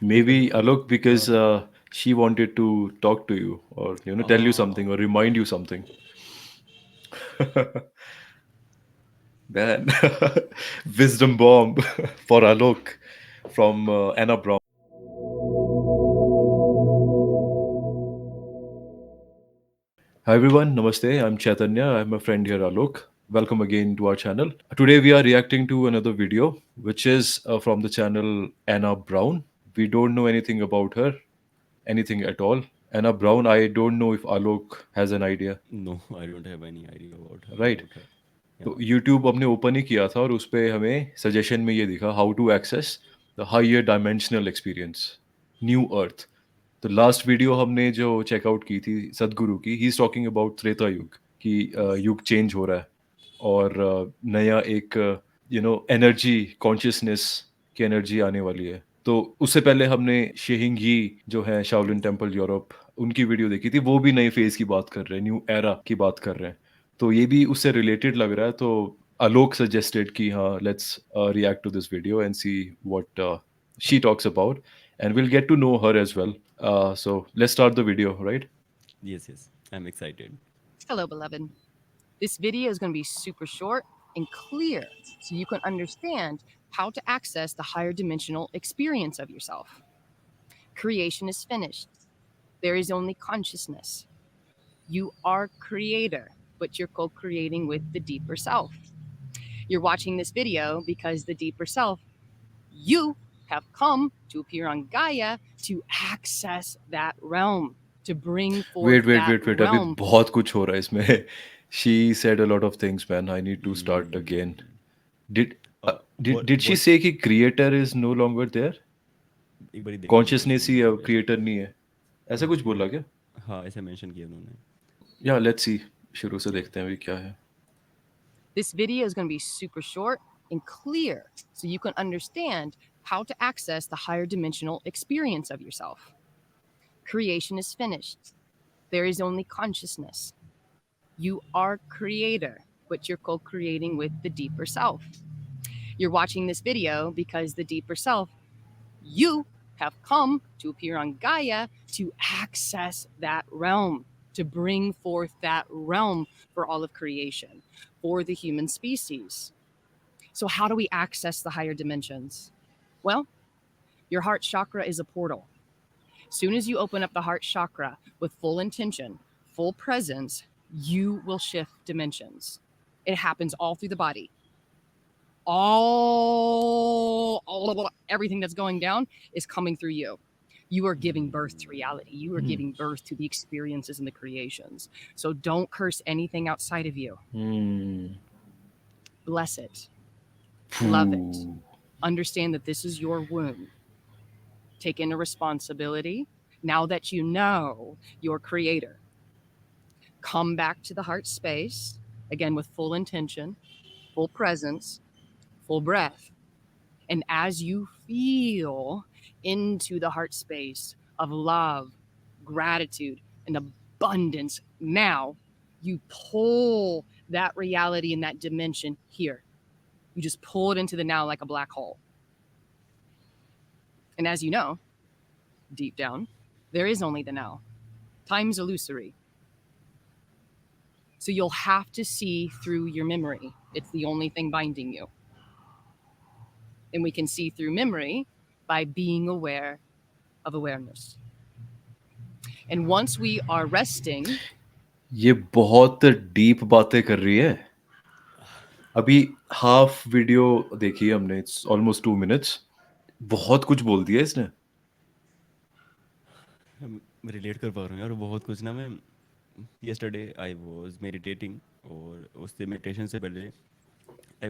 Maybe Alok, हाँ. because she wanted to talk to you or tell you something or remind you something. Man, wisdom bomb for Alok from Anna Brown. Hi everyone, Namaste. I'm Chaitanya. I'm a friend here, Alok. Welcome again to our channel. Today we are reacting to another video, which is from the channel Anna Brown. We don't know anything about her, anything at all. Anna Brown, I don't know if Alok has an idea, No, I don't have any idea right? about her. तो Yeah. YouTube हमने open ही किया था और उस पे हमें suggestion में ये दिखा how to access the higher dimensional experience new earth. तो लास्ट वीडियो हमने जो चेकआउट की थी सदगुरु की, he is talking about Treta युग कि Yes. युग चेंज हो रहा है और नया एक एनर्जी कॉन्शियसनेस की एनर्जी आने वाली है। तो उससे पहले हमने शेहिंग ही जो है शाओलिन Yes. टेम्पल यूरोप, उनकी वीडियो देखी थी। वो भी नए फेज की बात कर रहे हैं, न्यू एरा की बात कर रहे हैं। तो ये भी उससे रिलेटेड लग रहा है। तो आलोक सजेस्टेड कि हाँ, let's react to this video and see what she talks about, and will get to know her as well. So let's start the video, right? Yes. Yes. I'm excited. Hello, beloved. This video is going to be super short and clear so you can understand how to access the higher dimensional experience of yourself. Creation is finished. There is only consciousness. You are creator, but you're co creating with the deeper self. You're watching this video because the deeper self, you have come to appear on Gaia to access that realm, to bring forth wait wait that wait wait, अभी realm. बहुत कुछ हो रहा है इसमें। She said a lot of things, man. I need to start again. Mm. Did did she What? Say कि creator is no longer there? एक बार देखना पड़ेगा कॉन्शियसनेस सुनने ही के अब लिए. क्रिएटर नहीं है, ऐसा कुछ ओके. बोला क्या? हाँ, ऐसे मेंशन किया उन्होंने. या लेट्स सी, शुरू से या. देखते हैं अभी क्या है। This video is going to be super short and clear so you can understand how to access the higher dimensional experience of yourself. Creation is finished. There is only consciousness. You are creator, but you're co creating with the deeper self. You're watching this video because the deeper self, you have come to appear on Gaia to access that realm, to bring forth that realm for all of creation, for the human species. So, how do we access the higher dimensions? Well, your heart chakra is a portal. Soon as you open up the heart chakra with full intention, full presence, you will shift dimensions. It happens all through the body. Everything that's going down is coming through you. You are giving birth to reality. You are giving birth to the experiences and the creations. So don't curse anything outside of you. Bless it. Love it. Understand that this is your womb. Take into responsibility. Now that you know your creator, come back to the heart space, again with full intention, full presence, full breath. And as you feel into the heart space of love, gratitude, and abundance, now you pull that reality and that dimension here. You just pull it into the now like a black hole. And as you know, deep down, there is only the now. Time's illusory. So you'll have to see through your memory. It's the only thing binding you. And we can see through memory by being aware of awareness. And once we are resting, ये बहुत deep बातें कर रही है। अभी half video देखी है हमने, इट्स ऑलमोस्ट 2 मिनट्स। बहुत कुछ बोल दिया इसने। मैं रिलेट कर पा रहा हूँ यार बहुत कुछ ना. मैं yesterday I was meditating, और उससे मेडिटेशन से पहले आई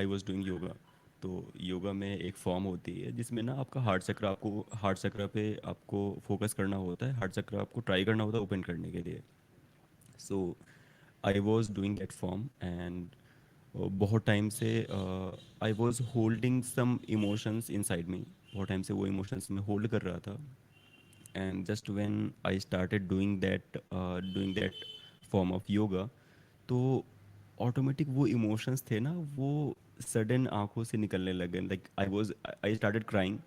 वॉज डूइंग योगा. तो योगा में एक फॉर्म होती है जिसमें ना आपका हार्ट चक्र पे आपको फोकस करना होता है. हार्ट चक्र आपको ट्राई करना होता है ओपन करने के लिए. So I was doing that form, and बहुत टाइम से I was holding some emotions inside me. बहुत टाइम से वो इमोशंस मैं होल्ड कर रहा था. And just when I started doing that form of yoga, तो ऑटोमेटिक वो इमोशंस थे ना, वो सडन आंखों से निकलने लगे, like I started crying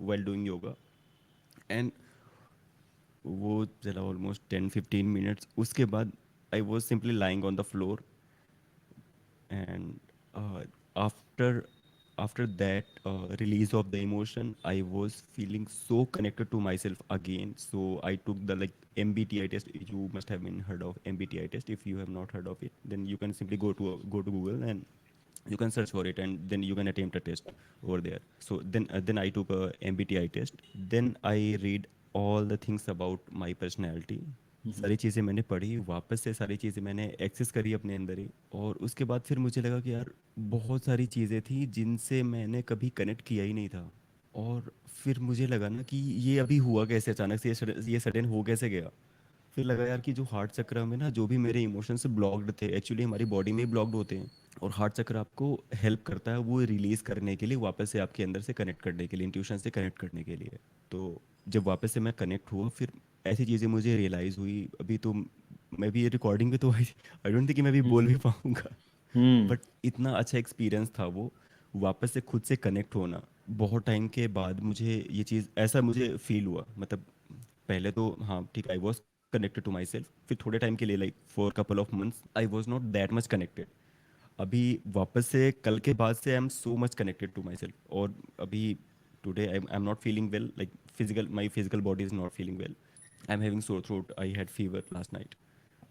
while doing yoga. And वो चला ऑलमोस्ट 10-15 मिनट्स, उसके बाद I was simply lying on the floor. And after that release of the emotion, I was feeling so connected to myself again. So I took the, like, MBTI test. You must have been heard of MBTI test. If you have not heard of it, then you can simply go to Google and you can search for it, and then you can attempt a test over there. So then I took a MBTI test. Then I read all the things about my personality. सारी चीज़ें मैंने पढ़ी, वापस से सारी चीज़ें मैंने access करी अपने अंदर ही. और उसके बाद फिर मुझे लगा कि यार बहुत सारी चीज़ें थी जिनसे मैंने कभी कनेक्ट किया ही नहीं था. और फिर मुझे लगा ना कि ये अभी हुआ कैसे, अचानक से ये सडन हो कैसे गया. फिर लगा यार कि जो हार्ट चक्र में ना जो भी मेरे इमोशंस ब्लॉक्ड थे, एक्चुअली हमारी बॉडी में ही ब्लॉक्ड होते हैं. और हार्ट चक्र आपको हेल्प करता है वो रिलीज करने के लिए, वापस से आपके अंदर से कनेक्ट करने के लिए, इंट्यूशन से कनेक्ट करने के लिए. तो जब वापस से मैं कनेक्ट हुआ, फिर ऐसी चीज़ें मुझे रियलाइज़ हुई. अभी तो मैं भी ये रिकॉर्डिंग पे तो आई डोंट थिंक कि मैं भी बोल भी पाऊँगा. Hmm. बट इतना अच्छा एक्सपीरियंस था वो, वापस से खुद से कनेक्ट होना. बहुत टाइम के बाद मुझे ये चीज़ ऐसा मुझे फील हुआ. मतलब पहले तो हाँ ठीक, I was connected to myself. फिर थोड़े टाइम के लिए, like for couple of months, I was not that much connected. अभी वापस से कल के बाद से I am so much connected to myself. और अभी today I am not feeling well, like physical, my physical body is not feeling well. I am having sore throat, I had fever last night.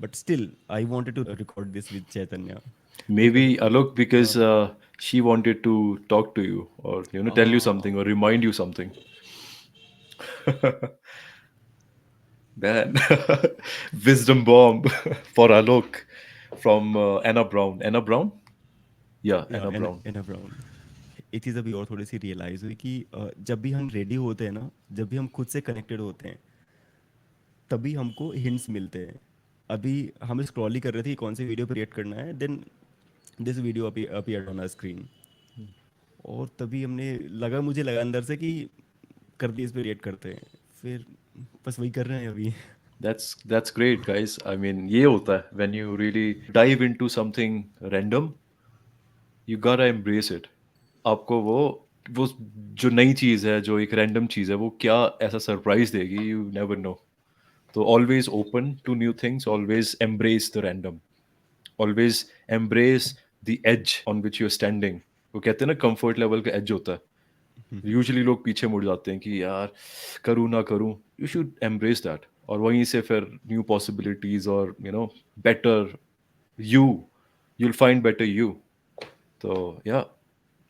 But still I wanted to record this with Chaitanya. Maybe because Alok, because हाँ. she wanted to talk to you, or tell you something, or remind you something. Man, wisdom bomb for Alok from Anna Brown. Anna Brown? Yeah, या Anna Brown. एना brown. एक चीज़ अभी और थोड़ी सी realise हुई कि जब भी हम रेडी होते हैं ना, जब भी हम खुद से कनेक्टेड होते हैं, तभी हमको हिंट्स मिलते हैं. अभी हम स्क्रॉल ही कर रहे थे कि कौन सी वीडियो क्रिएट करना है, then this video appeared on a screen. और तभी हमने लगा, मुझे लगा अंदर से कि कर दी, इस पे रिएक्ट करते हैं. फिर बस वही कर रहे हैं अभी. That's great, guys. I mean, ये होता है when you really dive into something random, you gotta embrace it. आपको वो जो नई चीज़ है, जो एक रैंडम चीज़ है, वो क्या ऐसा सरप्राइज देगी, you never know. So always open to new things, always embrace the random, always embrace the edge on which you're standing. वो कहते हैं ना, कंफर्ट लेवल का एज होता है. यूजुअली लोग पीछे मुड़ जाते हैं कि यार करूँ ना करूँ. यू शुड एम्ब्रेस दैट, और वहीं से फिर न्यू पॉसिबिलिटीज और better you, you'll find better you. तो या,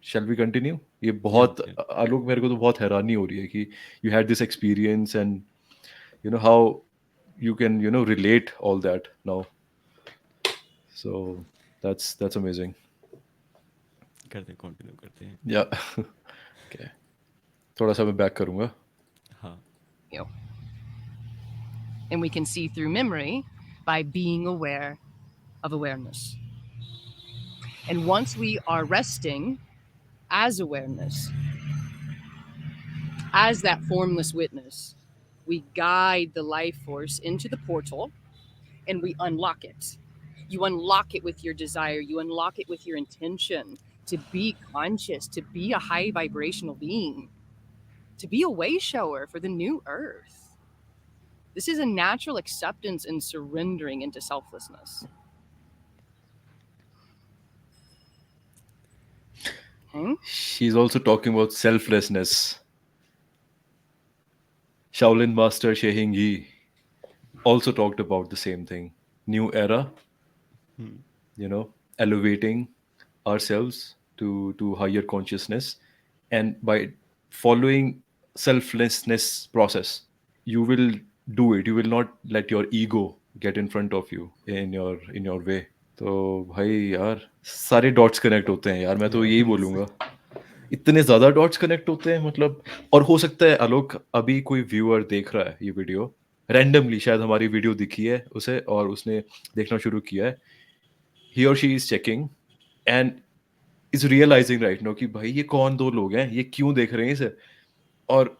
shall we continue? ये या बहुत आलोक, मेरे को तो बहुत हैरानी हो रही है कि you had this experience, and how you can relate all that now. So that's amazing. करते हैं, कंटिन्यू करते हैं. Yeah. Okay. थोड़ा सा मैं बैक करूँगा. हाँ. You. And we can see through memory by being aware of awareness. And once we are resting as awareness, as that formless witness, we guide the life force into the portal and we unlock it. You unlock it with your desire, you unlock it with your intention to be conscious, to be a high vibrational being, to be a way shower for the new earth. This is a natural acceptance and surrendering into selflessness. Okay? She's also talking about selflessness. Shaolin Master Shehing Yi also talked about the same thing. New era, elevating ourselves to higher consciousness, and by following selflessness process, you will do it. You will not let your ego get in front of you in your way. तो भाई यार, सारे dots connect होते हैं यार. मैं तो यही बोलूँगा, इतने ज़्यादा डॉट्स कनेक्ट होते हैं, मतलब. और हो सकता है आलोक, अभी कोई व्यूअर देख रहा है ये वीडियो रैंडमली, शायद हमारी वीडियो दिखी है उसे और उसने देखना शुरू किया है. ही और she is checking and is realizing right no कि भाई ये कौन दो लोग हैं, ये क्यों देख रहे हैं इसे. और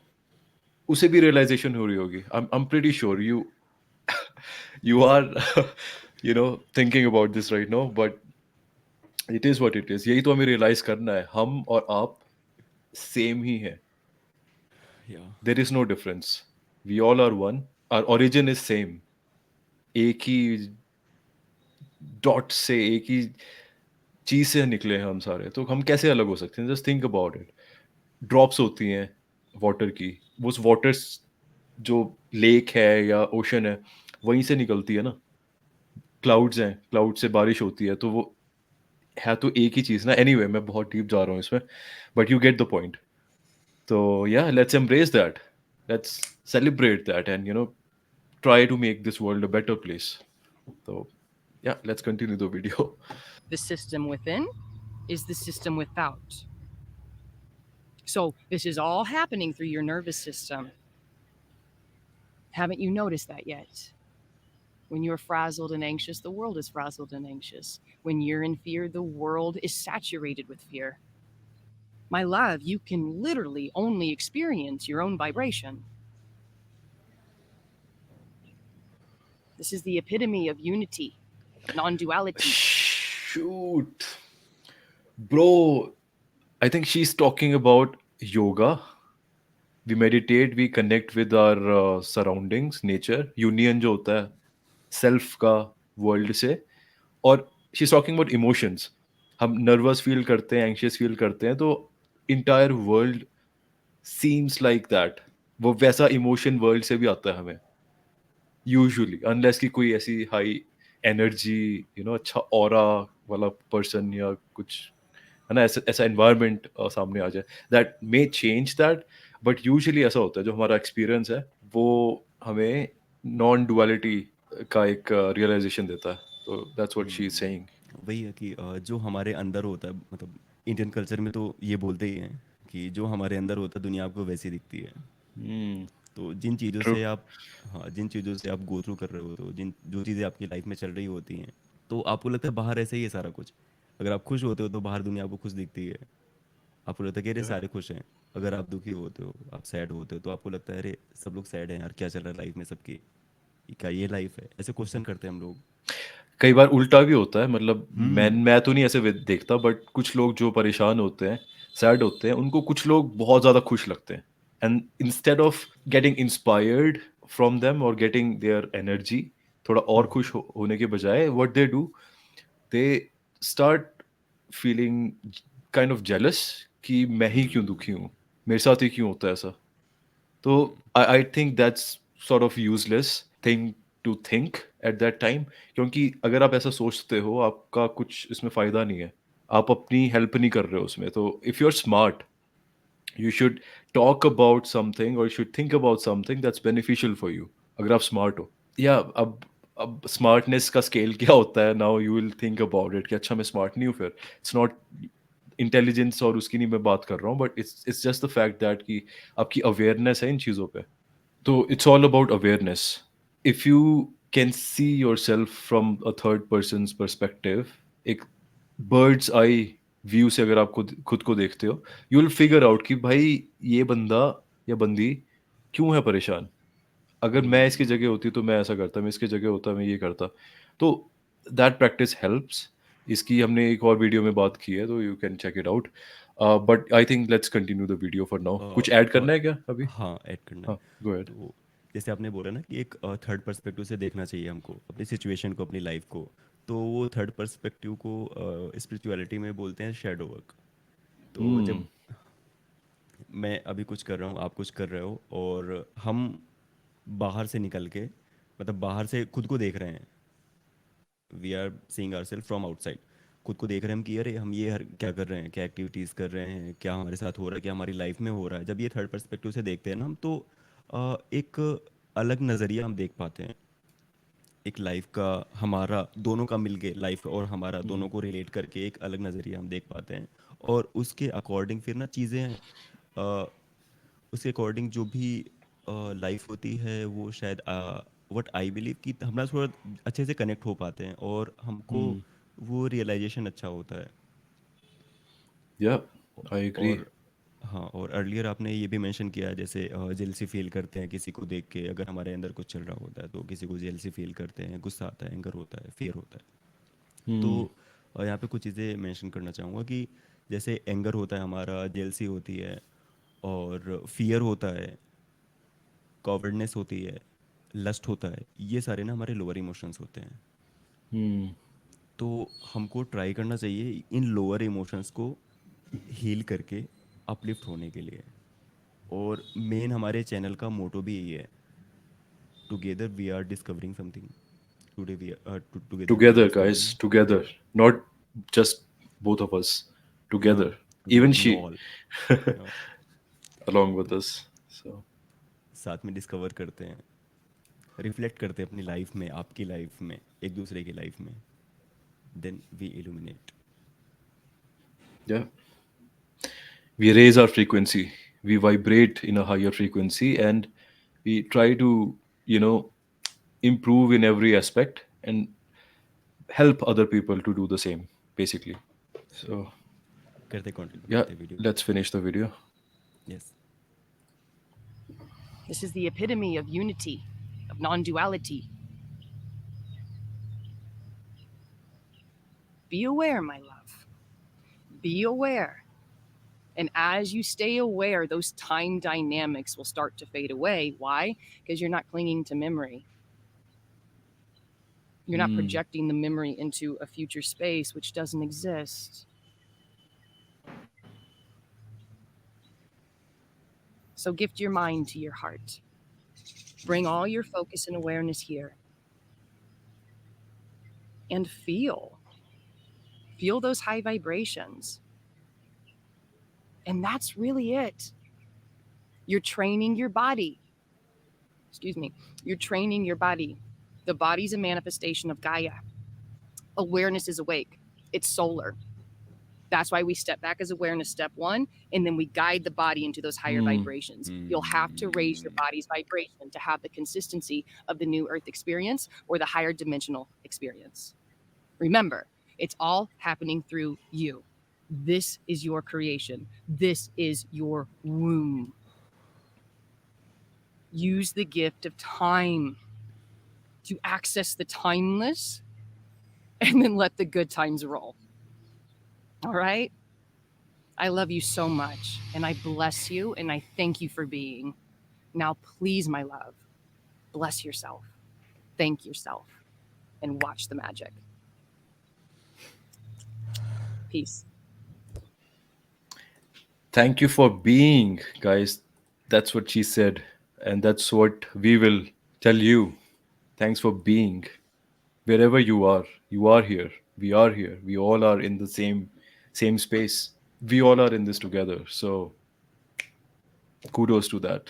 उसे भी रियलाइजेशन हो रही होगी. I am pretty sure you are thinking about this right now. But it is what it is. यही तो हमें रियलाइज करना है, हम और आप सेम ही है। या there is no difference, we all are one, our origin is same. एक ही डॉट से, एक ही चीज से निकले हैं हम सारे, तो हम कैसे अलग हो सकते हैं? Just think about it. Drops होती हैं वाटर की, वो उस वाटर जो लेक है या ओशन है वहीं से निकलती है ना। क्लाउड्स हैं, क्लाउड से बारिश होती है, तो वो है तो एक ही चीज ना। एनीवे मैं बहुत डीप जा रहा हूँ इसमें, but you get the point. तो या, let's embrace that, let's celebrate that, and try to make this world a better place. So yeah, let's continue the video. The system within is the system without. So this is all happening through your nervous system. Haven't you noticed that yet? When you're frazzled and anxious, the world is frazzled and anxious. When you're in fear, the world is saturated with fear. My love, you can literally only experience your own vibration. This is the epitome of unity, non duality. Shoot, bro, I think she's talking about yoga. We meditate, we connect with our surroundings, nature, union जो होता है self का world से। और she is talking about emotions. हम nervous feel करते हैं, anxious feel करते हैं, तो entire world seems like that. वो वैसा इमोशन वर्ल्ड से भी आता है हमें, यूजुअली, अनलेस कि कोई ऐसी हाई एनर्जी, अच्छा ऑरा वाला पर्सन या कुछ, है ना, ऐसा ऐसा एनवायरनमेंट सामने आ जाए, that may change that. But usually ऐसा होता है, जो हमारा एक्सपीरियंस है वो हमें नॉन डुअलिटी का एक रियलाइजेशन देता है। तो that's what she is saying. वही है कि जो हमारे अंदर होता है, मतलब इंडियन कल्चर में तो ये बोलते ही हैं कि जो हमारे अंदर होता है दुनिया आपको वैसी दिखती है। तो जिन चीज़ों ट्रू। से आप, हाँ, जिन चीज़ों से आप गो थ्रू कर रहे होते हो, जिन जो चीज़ें आपकी लाइफ में चल रही होती हैं, तो आपको लगता है बाहर ऐसे ही है सारा कुछ। अगर आप खुश होते हो तो बाहर दुनिया आपको खुश दिखती है, आपको लगता है कि अरे सारे खुश हैं। अगर आप दुखी होते हो, आप सैड होते हो, तो आपको लगता है अरे सब लोग सैड हैं यार, क्या चल रहा है लाइफ में सबकी, क्या ये लाइफ है? ऐसे क्वेश्चन करते हैं हम लोग। कई बार उल्टा भी होता है, मतलब हम्म। मैं तो नहीं ऐसे देखता, बट कुछ लोग जो परेशान होते हैं, सैड होते हैं, उनको कुछ लोग बहुत ज़्यादा खुश लगते हैं। And instead of getting inspired from them और गेटिंग देयर एनर्जी, थोड़ा और खुश होने के बजाय, what they do, they start feeling kind of jealous कि मैं ही क्यों दुखी हूँ, मेरे साथ ही क्यों होता है ऐसा। तो I think that's sort of useless thing to think at that time. क्योंकि अगर आप ऐसा सोचते हो, आपका कुछ इसमें फ़ायदा नहीं है, आप अपनी हेल्प नहीं कर रहे हो उसमें। तो if you are smart, you should talk about something और should think about something that's beneficial for you, अगर आप स्मार्ट हो। या अब स्मार्टनेस का स्केल क्या होता है, now you will think about it कि अच्छा मैं स्मार्ट नहीं हूँ फिर। इट्स नॉट इंटेलिजेंस और उसकी नहीं मैं बात कर रहा हूँ, but it's just the fact that कि आपकी अवेयरनेस है इन चीज़ों पे। So it's all about awareness. If you can see yourself from a third person's perspective, एक bird's eye view से अगर आप खुद को देखते हो, you will figure out कि भाई ये बंदा या बंदी क्यों है परेशान। अगर मैं इसकी जगह होती तो मैं ऐसा करता, मैं इसकी जगह होता मैं ये करता। तो दैट प्रैक्टिस हेल्प्स। इसकी हमने एक और वीडियो में बात की है, तो you can check it out. But I think let's continue the video for now. कुछ ऐड करना है क्या अभी? हाँ, ऐड करना है। हाँ, गो अहेड। तो जैसे आपने बोला ना कि एक थर्ड पर्सपेक्टिव से देखना चाहिए हमको अपनी सिचुएशन को, अपनी लाइफ को। तो वो थर्ड पर्सपेक्टिव को स्पिरिचुअलिटी में बोलते हैं शेडो वर्क। तो जब मैं अभी कुछ कर रहा हूँ, आप कुछ कर रहे हो, और हम बाहर से निकल के, मतलब बाहर से खुद को देख रहे हैं, we are seeing ourselves from outside. खुद को देख रहे हैं हम कि अरे हम ये क्या कर रहे हैं, क्या एक्टिविटीज़ कर रहे हैं, क्या हमारे साथ हो रहा है, क्या हमारी लाइफ में हो रहा है। जब ये थर्ड पर्सपेक्टिव से देखते हैं ना हम, तो एक अलग नज़रिया हम देख पाते हैं। एक लाइफ का, हमारा दोनों का मिल के लाइफ और हमारा दोनों को रिलेट करके एक अलग नज़रिया हम देख पाते हैं। और उसके अकॉर्डिंग फिर ना चीज़ें, उसके अकॉर्डिंग जो भी लाइफ होती है वो शायद, व्हाट आई बिलीव, कि हम ना थोड़ा अच्छे से कनेक्ट हो पाते हैं और हमको वो रियलाइजेशन अच्छा होता है। या, औ- आई एग्री। और हाँ, और अर्लियर आपने ये भी मेंशन किया है, जैसे जेलसी फील करते हैं किसी को देख के, अगर हमारे अंदर कुछ चल रहा होता है तो किसी को जेलसी फील करते हैं, गुस्सा आता है, एंगर होता है, फियर होता है। तो और यहाँ पे कुछ चीज़ें मेंशन करना चाहूँगा कि जैसे एंगर होता है हमारा, जेलसी होती है, और फियर होता है, कॉवर्डनेस होती है, लस्ट होता है, ये सारे ना हमारे लोअर इमोशंस होते हैं। Hmm. तो हमको ट्राई करना चाहिए इन लोअर इमोशंस को हील करके अपलिफ्ट होने के लिए। और मेन हमारे चैनल का मोटो भी यही है, together we are discovering something, today we together we are Together, discovering, guys. Together. Not just both of us. हाँ, Together. Together Even we she. All Along with us. So, साथ में discover करते हैं, reflect करते हैं अपनी life में, आपकी लाइफ में, एक दूसरे की लाइफ में, then we illuminate. yeah. We raise our frequency. We vibrate in a higher frequency and we try to, you know, improve in every aspect and help other people to do the same, basically. So So, करते continue yeah, करते video. let's finish the video. Yes. This is the epitome of unity, of non duality. Be aware, my love. Be aware. And as you stay aware, those time dynamics will start to fade away. Why? Because you're not clinging to memory. You're not Hmm. projecting the memory into a future space which doesn't exist. So gift your mind to your heart. Bring all your focus and awareness here. And feel. Feel those high vibrations. And that's really it. You're training your body. Excuse me. You're training your body. The body's a manifestation of Gaia. Awareness is awake. It's solar. That's why we step back as awareness, step one, and then we guide the body into those higher vibrations. You'll have to raise your body's vibration to have the consistency of the new earth experience or the higher dimensional experience. Remember, it's all happening through you. This is your creation. This is your womb. Use the gift of time to access the timeless and then let the good times roll. All right? I love you so much and I bless you and I thank you for being. Now, please, my love, bless yourself, thank yourself, and watch the magic. Peace. Thank you for being, guys. That's what she said. And that's what we will tell you. Thanks for being. Wherever you are here. We are here. We all are in the same space. We all are in this together. So kudos to that.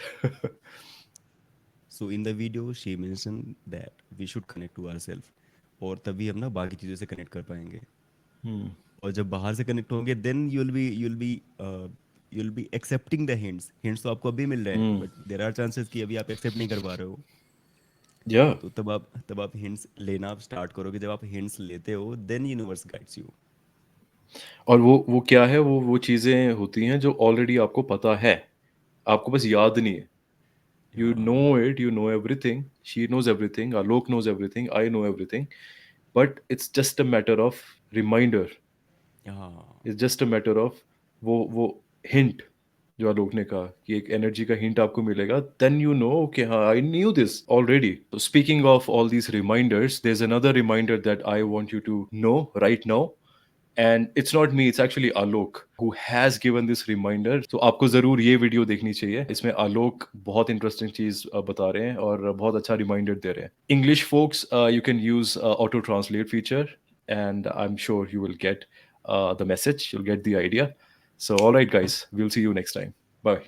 So in the video she mention that we should connect to ourselves, और तभी हम ना बाकी चीज़ों से connect कर पाएंगे। और जब बाहर से कनेक्ट होंगे then you will be accepting the hints. Hints तो आपको अभी मिल रहे हैं, बट देयर आर चांसेस कि अभी आप एक्सेप्ट नहीं कर पा रहे हो। Yeah. तो तब आप हिंट्स लेना आप स्टार्ट करोगे। जब आप हिंट्स लेते हो देन यूनिवर्स गाइड्स यू। और वो क्या है, वो चीज़ें होती हैं जो ऑलरेडी आपको पता है, आपको बस याद नहीं है। You know it, you know everything, she knows everything, Alok knows everything, I know everything, but it's just a matter of reminder. हाँ, It's just a matter of वो hint जो आलोक ने कहा कि एक एनर्जी का हिंट आपको मिलेगा, then you know, okay, हाँ, I knew this already. So speaking of all these reminders, there's another reminder that I want you to know right now. And it's not me, it's actually Alok who has given this reminder. So आपको ज़रूर ये video देखनी चाहिए। इसमें आलोक बहुत interesting चीज़ बता रहे हैं और बहुत अच्छा रिमाइंडर दे रहे हैं। English folks, you can use auto translate feature and I'm sure you will get the message, you'll get the idea. So all right guys, we'll see you next time. Bye.